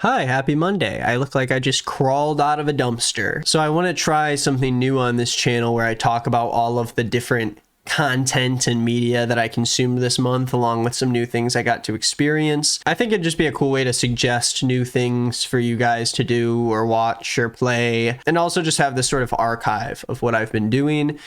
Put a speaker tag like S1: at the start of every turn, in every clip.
S1: Hi, happy Monday. I look like I just crawled out of a dumpster. So I want to try something new on this channel where I talk about all of the different content and media that I consumed this month, along with some new things I got to experience. I think it'd just be a cool way to suggest new things for you guys to do or watch or play, and also just have this sort of archive of what I've been doing.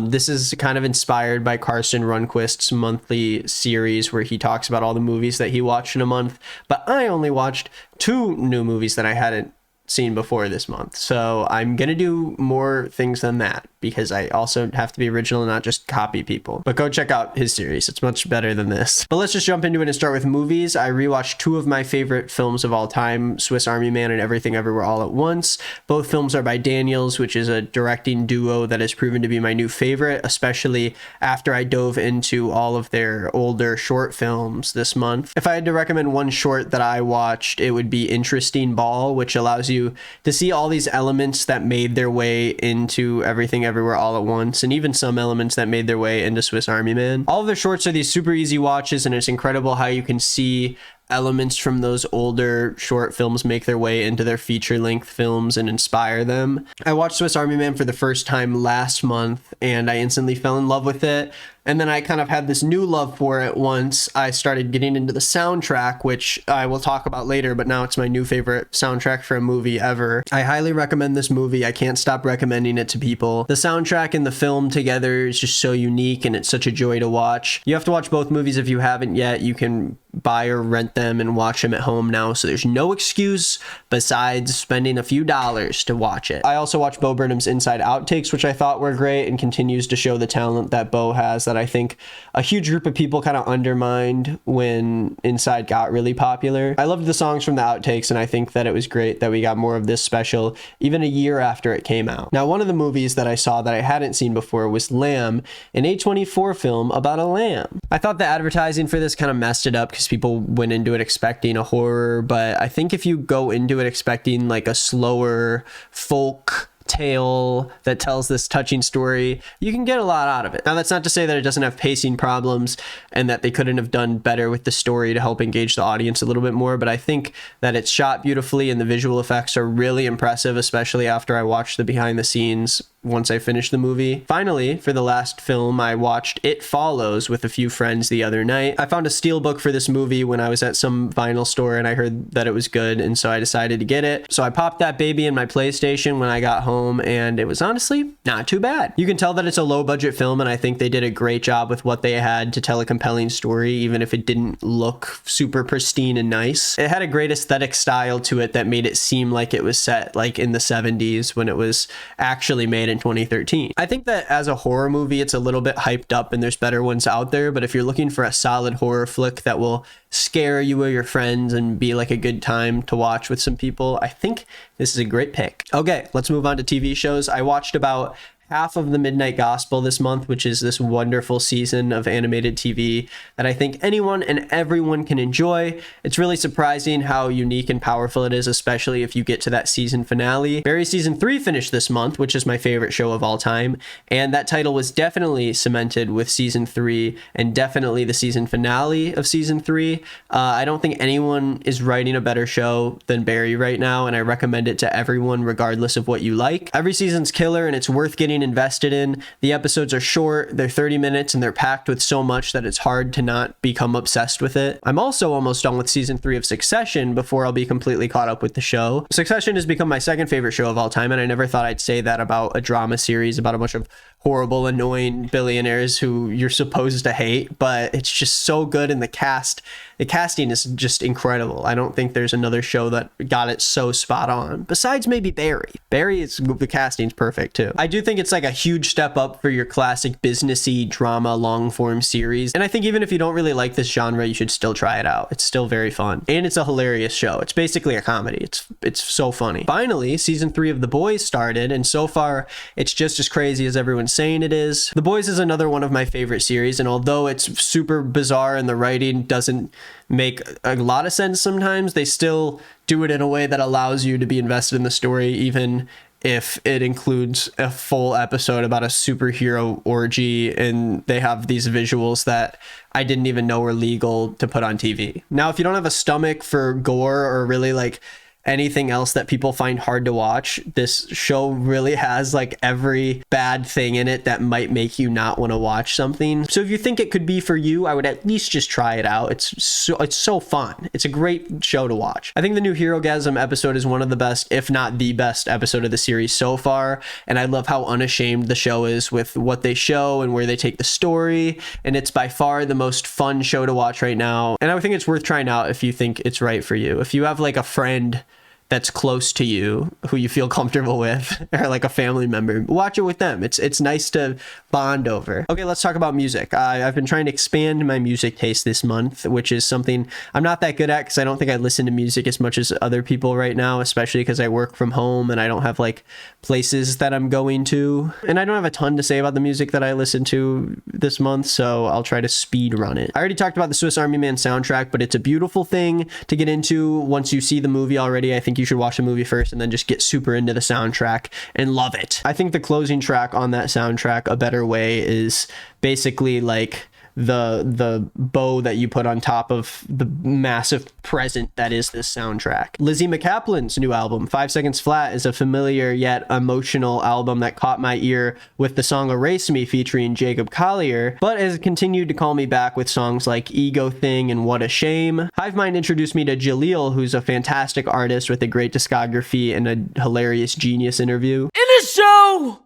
S1: This is kind of inspired by Carson Runquist's monthly series where he talks about all the movies that he watched in a month, but I only watched 2 new movies that I hadn't seen before this month. So I'm gonna do more things than that because I also have to be original and not just copy people. But go check out his series. It's much better than this. But let's just jump into it and start with movies. I rewatched 2 of my favorite films of all time, Swiss Army Man and Everything Everywhere All at Once. Both films are by Daniels, which is a directing duo that has proven to be my new favorite, especially after I dove into all of their older short films this month. If I had to recommend one short that I watched, it would be Interesting Ball, which allows you to see all these elements that made their way into Everything Everywhere All at Once, and even some elements that made their way into Swiss Army Man. All of their shorts are these super easy watches, and it's incredible how you can see elements from those older short films make their way into their feature-length films and inspire them. I watched Swiss Army Man for the first time last month, and I instantly fell in love with it. And then I kind of had this new love for it once I started getting into the soundtrack, which I will talk about later, but now it's my new favorite soundtrack for a movie ever. I highly recommend this movie. I can't stop recommending it to people. The soundtrack and the film together is just so unique, and it's such a joy to watch. You have to watch both movies if you haven't yet. You can buy or rent them and watch them at home now, so there's no excuse besides spending a few dollars to watch it. I also watched Bo Burnham's Inside outtakes, which I thought were great and continues to show the talent that Bo has that I think a huge group of people kind of undermined when Inside got really popular. I loved the songs from the outtakes, and I think that it was great that we got more of this special even a year after it came out. Now, one of the movies that I saw that I hadn't seen before was Lamb, an A24 film about a lamb. I thought the advertising for this kind of messed it up because people went into it expecting a horror, but I think if you go into it expecting like a slower folk tale that tells this touching story, you can get a lot out of it. Now, that's not to say that it doesn't have pacing problems and that they couldn't have done better with the story to help engage the audience a little bit more, but I think that it's shot beautifully and the visual effects are really impressive, especially after I watched the behind the scenes once I finished the movie. Finally, for the last film, I watched It Follows with a few friends the other night. I found a steelbook for this movie when I was at some vinyl store and I heard that it was good, and so I decided to get it. So I popped that baby in my PlayStation when I got home, and it was honestly not too bad. You can tell that it's a low budget film, and I think they did a great job with what they had to tell a compelling story, even if it didn't look super pristine and nice. It had a great aesthetic style to it that made it seem like it was set like in the 70s when it was actually made in 2013. I think that as a horror movie, it's a little bit hyped up and there's better ones out there, but if you're looking for a solid horror flick that will scare you or your friends and be like a good time to watch with some people, I think this is a great pick. Okay, let's move on to TV shows. I watched about half of The Midnight Gospel this month, which is this wonderful season of animated TV that I think anyone and everyone can enjoy. It's really surprising how unique and powerful it is, especially if you get to that season finale. Barry season 3 finished this month, which is my favorite show of all time, and that title was definitely cemented with season 3 and definitely the season finale of season 3. I don't think anyone is writing a better show than Barry right now, and I recommend it to everyone regardless of what you like. Every season's killer and it's worth getting invested in. The episodes are short, they're 30 minutes, and they're packed with so much that it's hard to not become obsessed with it. I'm also almost done with season 3 of Succession before I'll be completely caught up with the show. Succession has become my second favorite show of all time, and I never thought I'd say that about a drama series about a bunch of horrible, annoying billionaires who you're supposed to hate, but it's just so good, and the casting is just incredible. I don't think there's another show that got it so spot on, besides maybe Barry. The casting's perfect too. I do think it's like a huge step up for your classic businessy drama long form series, and I think even if you don't really like this genre, you should still try it out. It's still very fun, and it's a hilarious show. It's basically a comedy. It's so funny. Finally, season 3 of The Boys started, and so far it's just as crazy as everyone's saying it is. The Boys is another one of my favorite series, and although it's super bizarre and the writing doesn't make a lot of sense sometimes, they still do it in a way that allows you to be invested in the story even if it includes a full episode about a superhero orgy and they have these visuals that I didn't even know were legal to put on TV. Now, if you don't have a stomach for gore or really like anything else that people find hard to watch, this show really has like every bad thing in it that might make you not want to watch something. So if you think it could be for you, I would at least just try it out. It's so fun. It's a great show to watch. I think the new Herogasm episode is one of the best, if not the best episode of the series so far. And I love how unashamed the show is with what they show and where they take the story. And it's by far the most fun show to watch right now. And I think it's worth trying out if you think it's right for you. If you have like a friend that's close to you, who you feel comfortable with, or like a family member, watch it with them. It's nice to bond over. Okay, let's talk about music. I've been trying to expand my music taste this month, which is something I'm not that good at because I don't think I listen to music as much as other people right now, especially because I work from home and I don't have like places that I'm going to. And I don't have a ton to say about the music that I listen to this month, so I'll try to speed run it. I already talked about the Swiss Army Man soundtrack, but it's a beautiful thing to get into once you see the movie already. I think you should watch the movie first and then just get super into the soundtrack and love it. I think the closing track on that soundtrack, A Better Way, is basically like the bow that you put on top of the massive present that is this soundtrack. Lizzie McCaplin's new album, 5 Seconds Flat, is a familiar yet emotional album that caught my ear with the song Erase Me featuring Jacob Collier, but has continued to call me back with songs like Ego Thing and What a Shame. Hive Mind introduced me to Jaleel, who's a fantastic artist with a great discography and a hilarious Genius interview.
S2: In this show,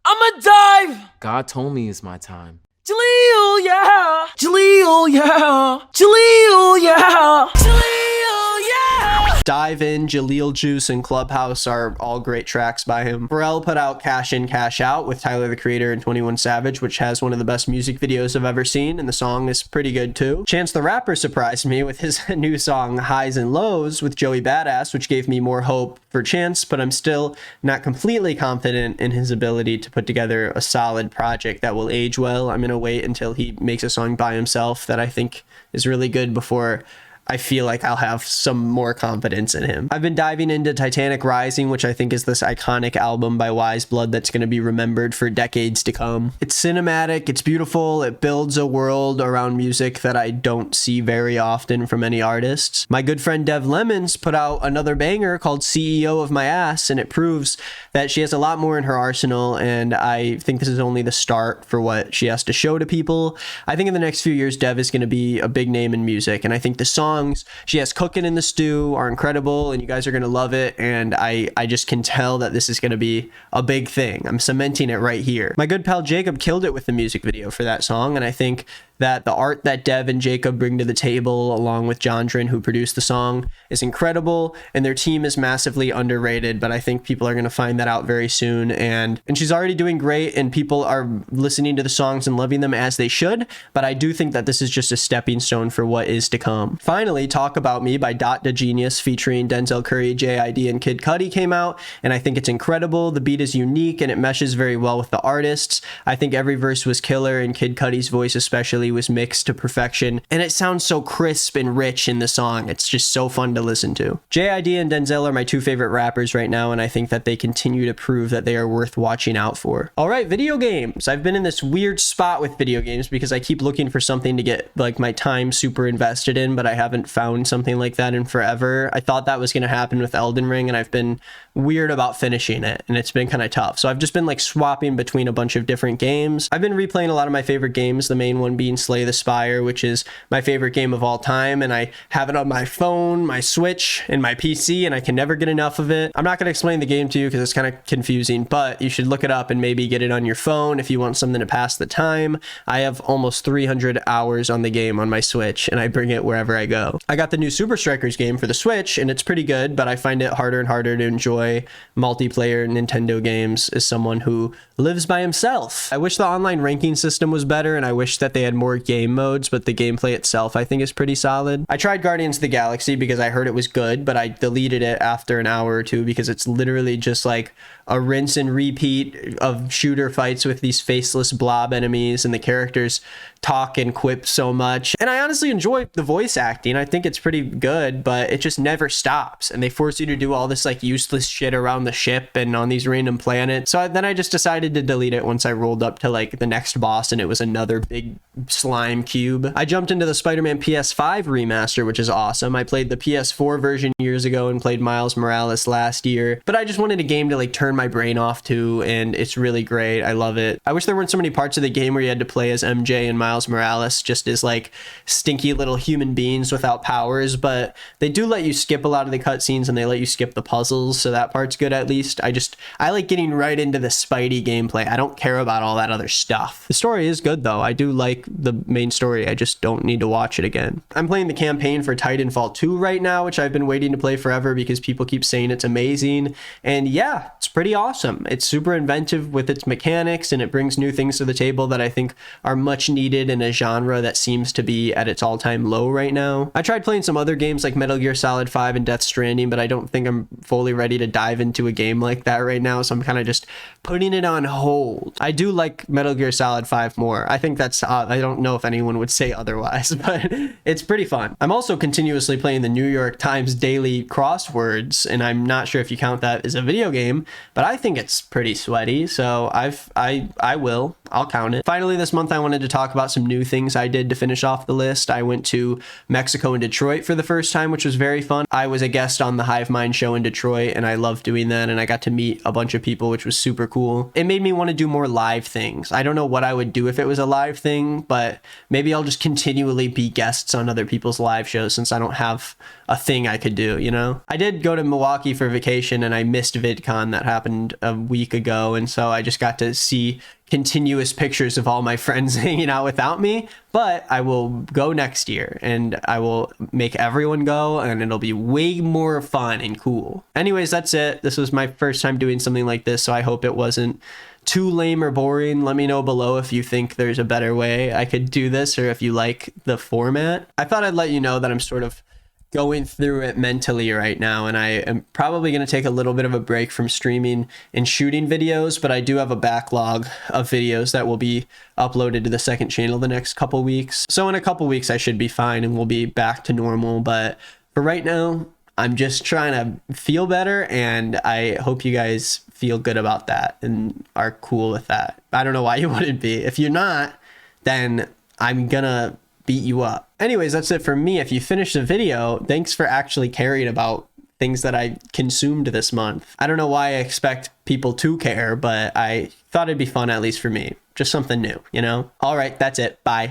S2: I'ma dive. God told me it's my time. Jaleel, yeah. Jaleel, yeah. Jaleel, yeah. Jaleel, yeah.
S1: Dive In, Jaleel Juice, and Clubhouse are all great tracks by him. Pharrell put out Cash In, Cash Out with Tyler, the Creator, and 21 Savage, which has one of the best music videos I've ever seen, and the song is pretty good too. Chance the Rapper surprised me with his new song Highs and Lows with Joey Badass, which gave me more hope for Chance, but I'm still not completely confident in his ability to put together a solid project that will age well. I'm gonna wait until he makes a song by himself that I think is really good before I feel like I'll have some more confidence in him. I've been diving into Titanic Rising, which I think is this iconic album by Wise Blood that's going to be remembered for decades to come. It's cinematic, it's beautiful, it builds a world around music that I don't see very often from any artists. My good friend Dev Lemons put out another banger called CEO of My Ass, and it proves that she has a lot more in her arsenal, and I think this is only the start for what she has to show to people. I think in the next few years, Dev is going to be a big name in music, and I think the songs she has cooking in the stew are incredible, and you guys are going to love it, and I just can tell that this is going to be a big thing. I'm cementing it right here. My good pal Jacob killed it with the music video for that song, and I think that the art that Dev and Jacob bring to the table, along with Jondren, who produced the song, is incredible, and their team is massively underrated, but I think people are going to find that out very soon, and she's already doing great, and people are listening to the songs and loving them as they should, but I do think that this is just a stepping stone for what is to come. Finally, Talk About Me by Dot Da Genius featuring Denzel Curry, JID, and Kid Cudi came out, and I think it's incredible. The beat is unique, and it meshes very well with the artists. I think every verse was killer, and Kid Cudi's voice especially was mixed to perfection, and it sounds so crisp and rich in the song. It's just so fun to listen to. JID and Denzel are my two favorite rappers right now, and I think that they continue to prove that they are worth watching out for. All right, video games. I've been in this weird spot with video games because I keep looking for something to get like my time super invested in, but I haven't found something like that in forever. I thought that was going to happen with Elden Ring, and I've been weird about finishing it, and it's been kind of tough. So I've just been like swapping between a bunch of different games. I've been replaying a lot of my favorite games, the main one being Slay the Spire, which is my favorite game of all time, and I have it on my phone, my Switch, and my PC, and I can never get enough of it. I'm not going to explain the game to you because it's kind of confusing, but you should look it up and maybe get it on your phone if you want something to pass the time. I have almost 300 hours on the game on my Switch, and I bring it wherever I go. I got the new Super Strikers game for the Switch, and it's pretty good, but I find it harder and harder to enjoy multiplayer Nintendo games as someone who lives by himself. I wish the online ranking system was better, and I wish that they had more more game modes, but the gameplay itself I think is pretty solid. I tried Guardians of the Galaxy because I heard it was good, but I deleted it after an hour or two because it's literally just like a rinse and repeat of shooter fights with these faceless blob enemies, and the characters talk and quip so much. And I honestly enjoy the voice acting. I think it's pretty good, but it just never stops. And they force you to do all this like useless shit around the ship and on these random planets. So then I just decided to delete it once I rolled up to like the next boss and it was another big slime cube. I jumped into the Spider-Man PS5 remaster, which is awesome. I played the PS4 version years ago and played Miles Morales last year, but I just wanted a game to like turn my brain off to, and it's really great. I love it. I wish there weren't so many parts of the game where you had to play as MJ and Miles Morales just as like stinky little human beings without powers, but they do let you skip a lot of the cutscenes and they let you skip the puzzles, so that part's good at least. I like getting right into the Spidey gameplay. I don't care about all that other stuff. The story is good though. I do like the main story. I just don't need to watch it again. I'm playing the campaign for Titanfall 2 right now, which I've been waiting to play forever because people keep saying it's amazing. And yeah, it's pretty awesome. It's super inventive with its mechanics, and it brings new things to the table that I think are much needed in a genre that seems to be at its all-time low right now. I tried playing some other games like Metal Gear Solid 5 and Death Stranding, but I don't think I'm fully ready to dive into a game like that right now, so I'm kind of just putting it on hold. I do like Metal Gear Solid 5 more. I think that's I don't know if anyone would say otherwise, but it's pretty fun. I'm also continuously playing the New York Times daily crosswords, and I'm not sure if you count that as a video game, but I think it's pretty sweaty, so I'll count it. Finally, this month I wanted to talk about some new things I did to finish off the list. I went to Mexico and Detroit for the first time, which was very fun. I was a guest on the Hive Mind show in Detroit, and I loved doing that, and I got to meet a bunch of people, which was super cool. It made me want to do more live things. I don't know what I would do if it was a live thing, but maybe I'll just continually be guests on other people's live shows since I don't have a thing I could do, you know? I did go to Milwaukee for vacation, and I missed VidCon that happened a week ago, and so I just got to see continuous pictures of all my friends hanging out without me. But I will go next year, and I will make everyone go, and it'll be way more fun and cool. Anyways, that's it. This was my first time doing something like this, so I hope it wasn't too lame or boring. Let me know below if you think there's a better way I could do this, or if you like the format. I thought I'd let you know that I'm sort of going through it mentally right now, and I am probably going to take a little bit of a break from streaming and shooting videos, but I do have a backlog of videos that will be uploaded to the second channel the next couple weeks. So in a couple weeks I should be fine and we'll be back to normal, but for right now I'm just trying to feel better, and I hope you guys feel good about that and are cool with that. I don't know why you wouldn't be. If you're not, then I'm gonna beat you up. Anyways, that's it for me. If you finished the video, thanks for actually caring about things that I consumed this month. I don't know why I expect people to care, but I thought it'd be fun, at least for me. Just something new, you know? All right, that's it. Bye.